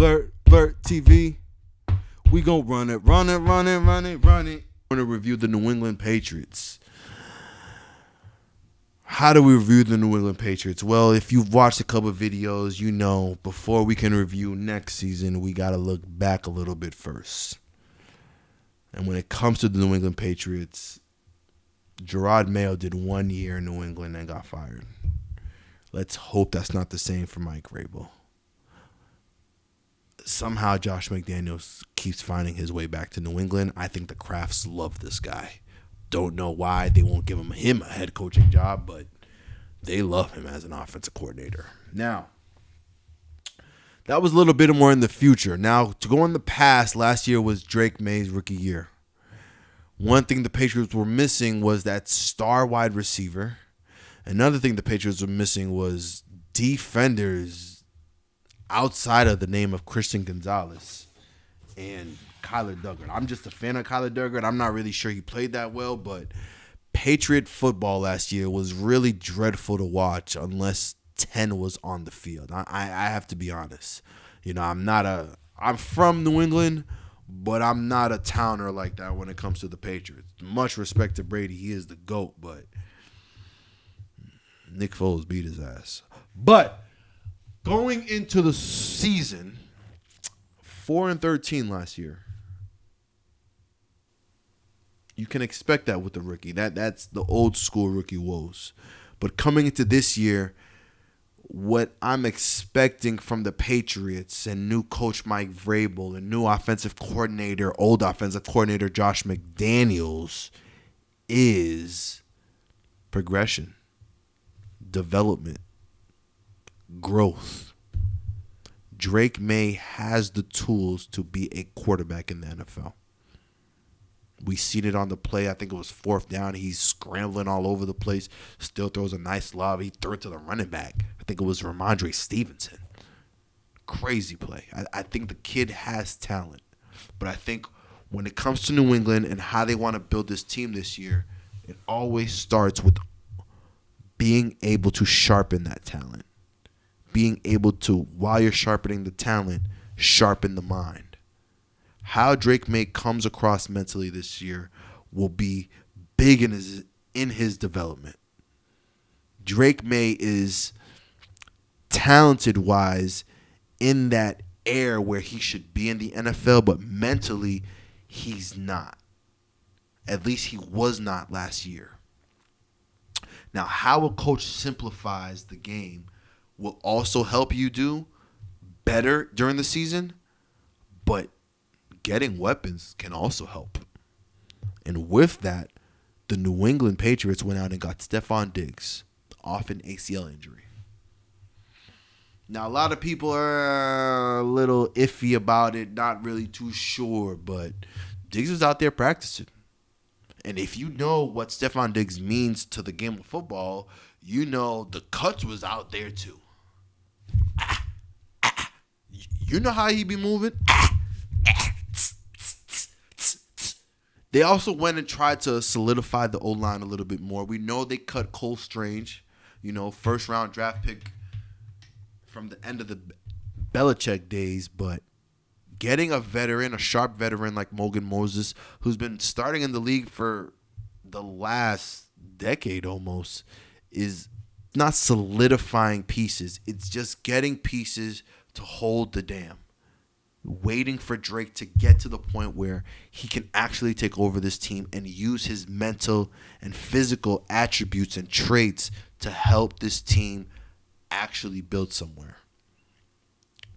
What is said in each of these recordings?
Blirt TV. We gon' run it. We're gonna review the New England Patriots. How do we review the New England Patriots? Well, if you've watched a couple of videos, you know before we can review next season, we gotta look back a little bit first. And when it comes to the New England Patriots, Gerard Mayo did 1 year in New England and got fired. Let's hope that's not the same for Mike Vrabel. Somehow Josh McDaniels keeps finding his way back to New England. I think the Crafts love this guy. Don't know why they won't give him a head coaching job, but they love him as an offensive coordinator. Now, that was a little bit more in the future. Now, to go in the past, last year was Drake May's rookie year. One thing the Patriots were missing was that star wide receiver. Another thing the Patriots were missing was defenders outside of the name of Christian Gonzalez and Kyler Duggar. I'm just a fan of Kyler Duggar. I'm not really sure he played that well, but Patriot football last year was really dreadful to watch unless 10 was on the field. I have to be honest. You know, I'm from New England, but I'm not a towner like that when it comes to the Patriots. Much respect to Brady. He is the GOAT, but Nick Foles beat his ass. But going into the season, 4-13 last year. You can expect that with the rookie. That's the old school rookie woes. But coming into this year, what I'm expecting from the Patriots and new coach Mike Vrabel and new offensive coordinator, old offensive coordinator Josh McDaniels is progression, development, growth. Drake May has the tools to be a quarterback in the NFL. We seen it on the play. I think it was fourth down. He's scrambling all over the place. Still throws a nice lob. He threw it to the running back. I think it was Ramondre Stevenson. Crazy play. I think the kid has talent. But I think when it comes to New England and how they want to build this team this year, it always starts with being able to sharpen that talent. Being able to, while you're sharpening the talent, sharpen the mind. How Drake May comes across mentally this year will be big in his development. Drake May is talented-wise in that air where he should be in the NFL, but mentally he's not. At least he was not last year. Now, how a coach simplifies the game will also help you do better during the season, but getting weapons can also help. And with that, the New England Patriots went out and got Stephon Diggs off an ACL injury. Now, a lot of people are a little iffy about it, not really too sure, but Diggs was out there practicing. And if you know what Stephon Diggs means to the game of football, you know the cuts was out there too. You know how he be moving? They also went and tried to solidify the O-line a little bit more. We know they cut Cole Strange, first-round draft pick from the end of the Belichick days, but getting a sharp veteran like Morgan Moses, who's been starting in the league for the last decade almost, is not solidifying pieces. It's just getting pieces to hold the dam. Waiting for Drake to get to the point where he can actually take over this team and use his mental and physical attributes and traits to help this team actually build somewhere.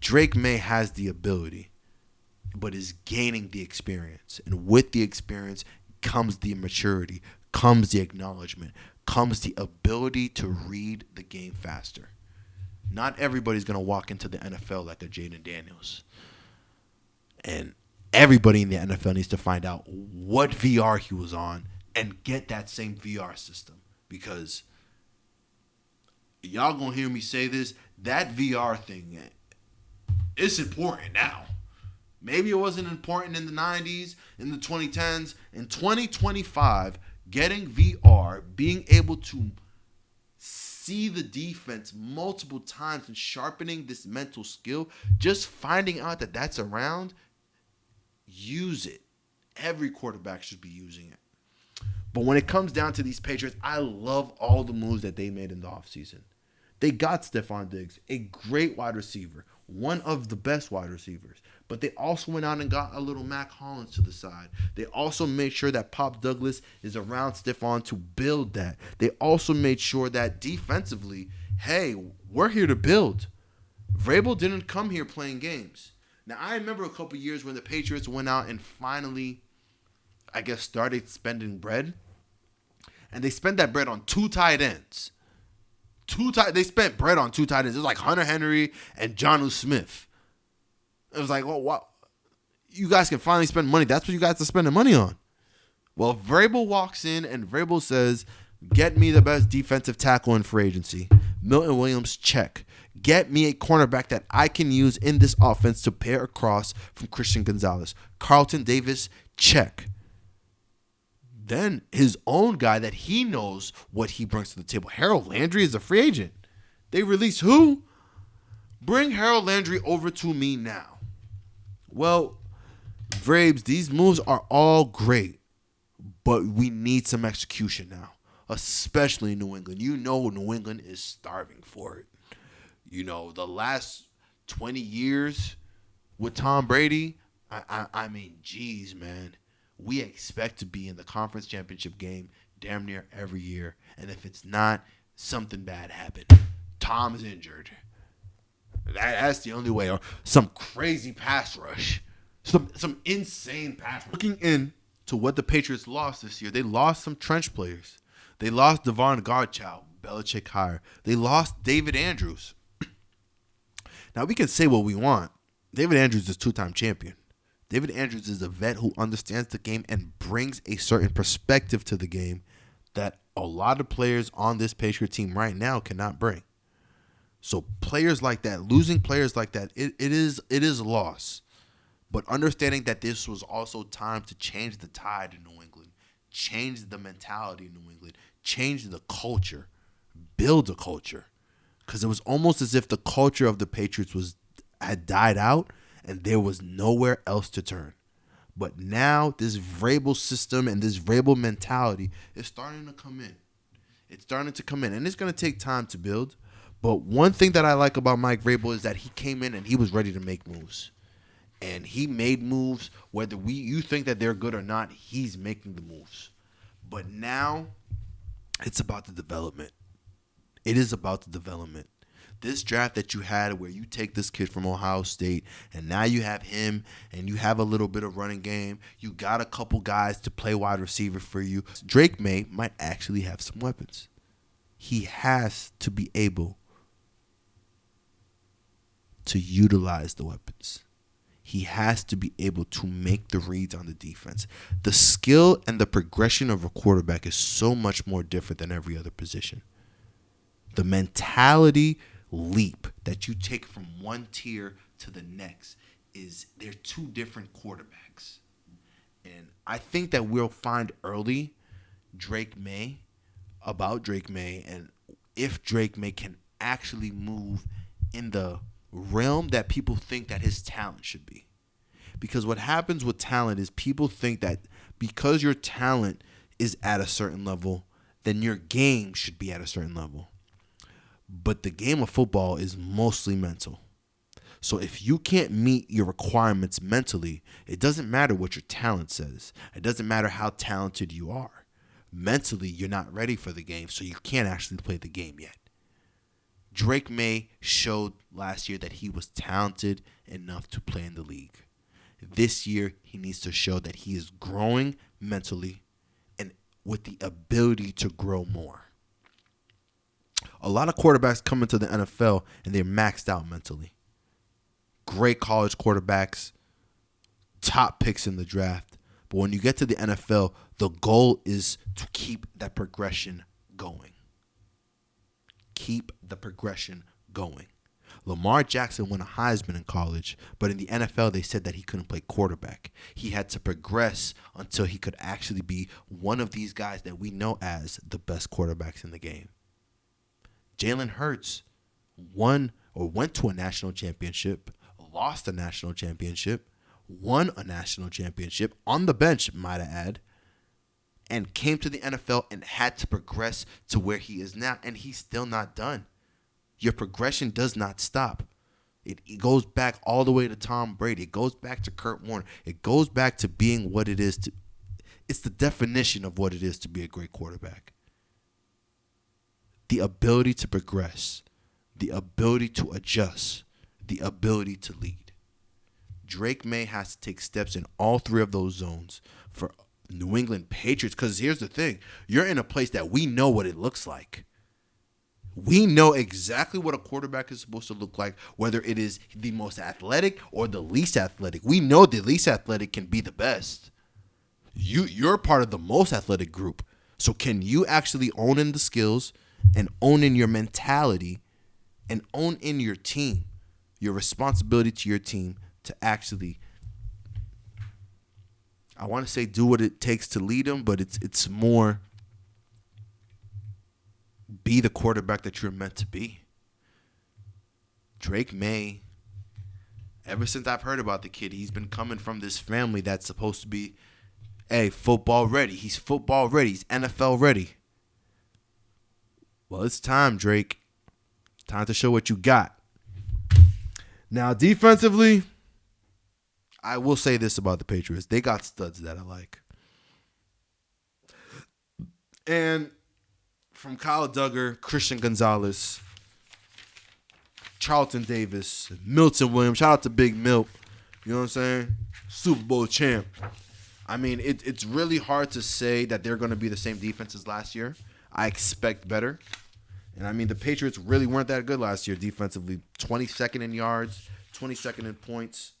Drake May has the ability, but is gaining the experience. And with the experience comes the maturity, comes the acknowledgement, comes the ability to read the game faster. Not everybody's going to walk into the NFL like a Jaden Daniels. And everybody in the NFL needs to find out what VR he was on and get that same VR system. Because y'all going to hear me say this, that VR thing, it's important now. Maybe it wasn't important in the 90s, in the 2010s. In 2025, getting VR, being able to see the defense multiple times and sharpening this mental skill, just finding out that that's around, use it. Every quarterback should be using it. But when it comes down to these Patriots, I love all the moves that they made in the offseason. They got Stephon Diggs, a great wide receiver, one of the best wide receivers. But they also went out and got a little Mac Hollins to the side. They also made sure that Pop Douglas is around Stephon to build that. They also made sure that defensively, hey, we're here to build. Vrabel didn't come here playing games. Now, I remember a couple years when the Patriots went out and finally, I guess, started spending bread. And they spent that bread on 2 tight ends. They spent bread on 2 tight ends. It was like Hunter Henry and Jonnu Smith. It was like, well, wow, you guys can finally spend money. That's what you guys are spending money on. Well, Vrabel walks in and Vrabel says, get me the best defensive tackle in free agency. Milton Williams, check. Get me a cornerback that I can use in this offense to pair across from Christian Gonzalez. Carlton Davis, check. Then his own guy that he knows what he brings to the table. Harold Landry is a free agent. They release who? Bring Harold Landry over to me now. Well, Vrabes, these moves are all great, but we need some execution now, especially New England. You know New England is starving for it. You know, the last 20 years with Tom Brady, I mean, geez, man. We expect to be in the conference championship game damn near every year. And if it's not, something bad happened. Tom is injured. That's the only way. Or some crazy pass rush. Some insane pass rush. Looking into what the Patriots lost this year, they lost some trench players. They lost Devon Godchow, Belichick hire. They lost David Andrews. Now, we can say what we want. David Andrews is 2-time champion. David Andrews is a vet who understands the game and brings a certain perspective to the game that a lot of players on this Patriot team right now cannot bring. So players like that, losing players like that, it is a loss. But understanding that this was also time to change the tide in New England, change the mentality in New England, change the culture, build a culture. Because it was almost as if the culture of the Patriots had died out, and there was nowhere else to turn. But now this Vrabel system and this Vrabel mentality is starting to come in. It's starting to come in. And it's going to take time to build. But one thing that I like about Mike Vrabel is that he came in and he was ready to make moves. And he made moves. Whether you think that they're good or not, he's making the moves. But now it's about the development. It is about the development. This draft that you had where you take this kid from Ohio State and now you have him and you have a little bit of running game. You got a couple guys to play wide receiver for you. Drake May might actually have some weapons. He has to be able to utilize the weapons. He has to be able to make the reads on the defense. The skill and the progression of a quarterback is so much more different than every other position. The mentality leap that you take from one tier to the next is they're 2 different quarterbacks. And I think that we'll find early Drake May and if Drake May can actually move in the realm that people think that his talent should be. Because what happens with talent is people think that because your talent is at a certain level, then your game should be at a certain level. But the game of football is mostly mental. So if you can't meet your requirements mentally, it doesn't matter what your talent says. It doesn't matter how talented you are. Mentally, you're not ready for the game, so you can't actually play the game yet. Drake May showed last year that he was talented enough to play in the league. This year, he needs to show that he is growing mentally and with the ability to grow more. A lot of quarterbacks come into the NFL and they're maxed out mentally. Great college quarterbacks, top picks in the draft. But when you get to the NFL, the goal is to keep that progression going. Keep the progression going. Lamar Jackson won a Heisman in college, but in the NFL, they said that he couldn't play quarterback. He had to progress until he could actually be one of these guys that we know as the best quarterbacks in the game. Jalen Hurts won or went to a national championship, lost a national championship, won a national championship on the bench, might I add, and came to the NFL and had to progress to where he is now, and he's still not done. Your progression does not stop. It goes back all the way to Tom Brady. It goes back to Kurt Warner. It goes back to being what it is to. It's the definition of what it is to be a great quarterback. The ability to progress, the ability to adjust, the ability to lead. Drake May has to take steps in all three of those zones for New England Patriots, because here's the thing. You're in a place that we know what it looks like. We know exactly what a quarterback is supposed to look like, whether it is the most athletic or the least athletic. We know the least athletic can be the best. You're part of the most athletic group. So can you actually own in the skills and own in your mentality and own in your team, your responsibility to your team to actually, I want to say do what it takes to lead them, but it's more be the quarterback that you're meant to be. Drake May, ever since I've heard about the kid, he's been coming from this family that's supposed to be, hey, football ready. He's football ready. He's NFL ready. Well, it's time, Drake. Time to show what you got. Now, defensively, I will say this about the Patriots. They got studs that I like. And from Kyle Duggar, Christian Gonzalez, Charlton Davis, Milton Williams. Shout out to Big Milt. You know what I'm saying? Super Bowl champ. I mean, it's really hard to say that they're going to be the same defense as last year. I expect better. And I mean, the Patriots really weren't that good last year defensively. 22nd in yards, 22nd in points.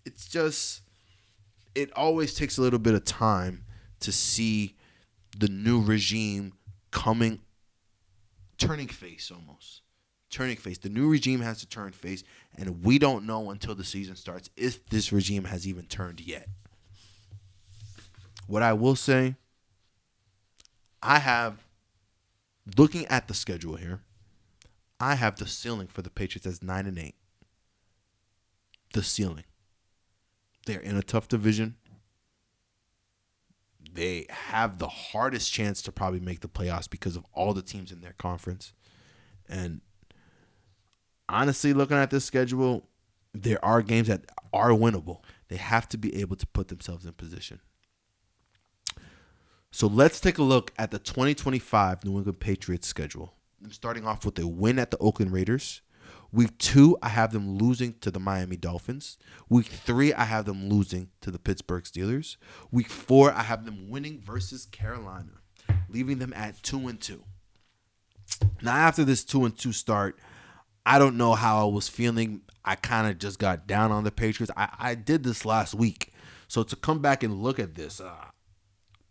It's just, it always takes a little bit of time to see the new regime turning face almost. Turning face. The new regime has to turn face, and we don't know until the season starts if this regime has even turned yet. What I will say, looking at the schedule here, I have the ceiling for the Patriots as 9-8. The ceiling. They're in a tough division. They have the hardest chance to probably make the playoffs because of all the teams in their conference. And honestly, looking at this schedule, there are games that are winnable. They have to be able to put themselves in position. So let's take a look at the 2025 New England Patriots schedule. I'm starting off with a win at the Oakland Raiders. Week 2, I have them losing to the Miami Dolphins. Week 3, I have them losing to the Pittsburgh Steelers. Week 4, I have them winning versus Carolina, leaving them at 2-2. Now, after this 2-2 start, I don't know how I was feeling. I kind of just got down on the Patriots. I did this last week. So to come back and look at this,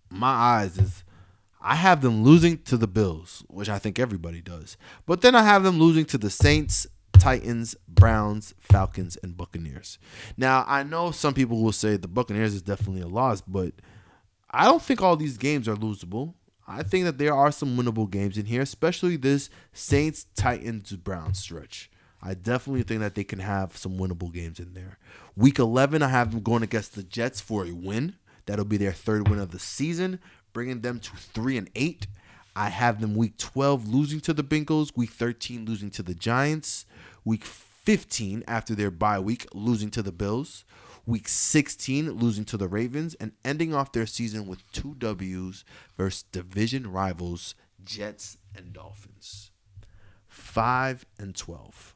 my eyes is I have them losing to the Bills, which I think everybody does. But then I have them losing to the Saints, Titans, Browns, Falcons, and Buccaneers. Now, I know some people will say the Buccaneers is definitely a loss, but I don't think all these games are losable. I think that there are some winnable games in here, especially this Saints, Titans, Browns stretch. I definitely think that they can have some winnable games in there. Week 11, I have them going against the Jets for a win. That'll be their third win of the season, bringing them to 3-8. I have them week 12 losing to the Bengals, week 13 losing to the Giants, week 15 after their bye week losing to the Bills, week 16 losing to the Ravens, and ending off their season with 2 W's versus division rivals Jets and Dolphins. 5-12.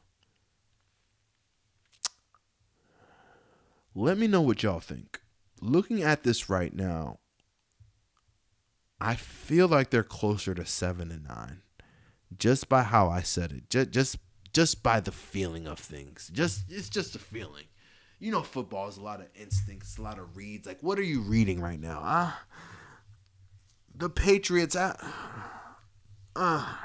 Let me know what y'all think. Looking at this right now, I feel like they're closer to 7-9, just by how I said it, just by the feeling of things. It's just a feeling. You know, football is a lot of instincts, a lot of reads. Like, what are you reading right now? The Patriots, Vrabel,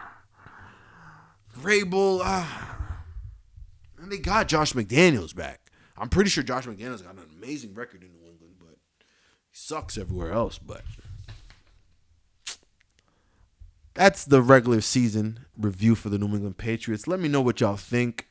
and they got Josh McDaniels back. I'm pretty sure Josh McDaniels got an amazing record in New England, but he sucks everywhere else. But that's the regular season review for the New England Patriots. Let me know what y'all think.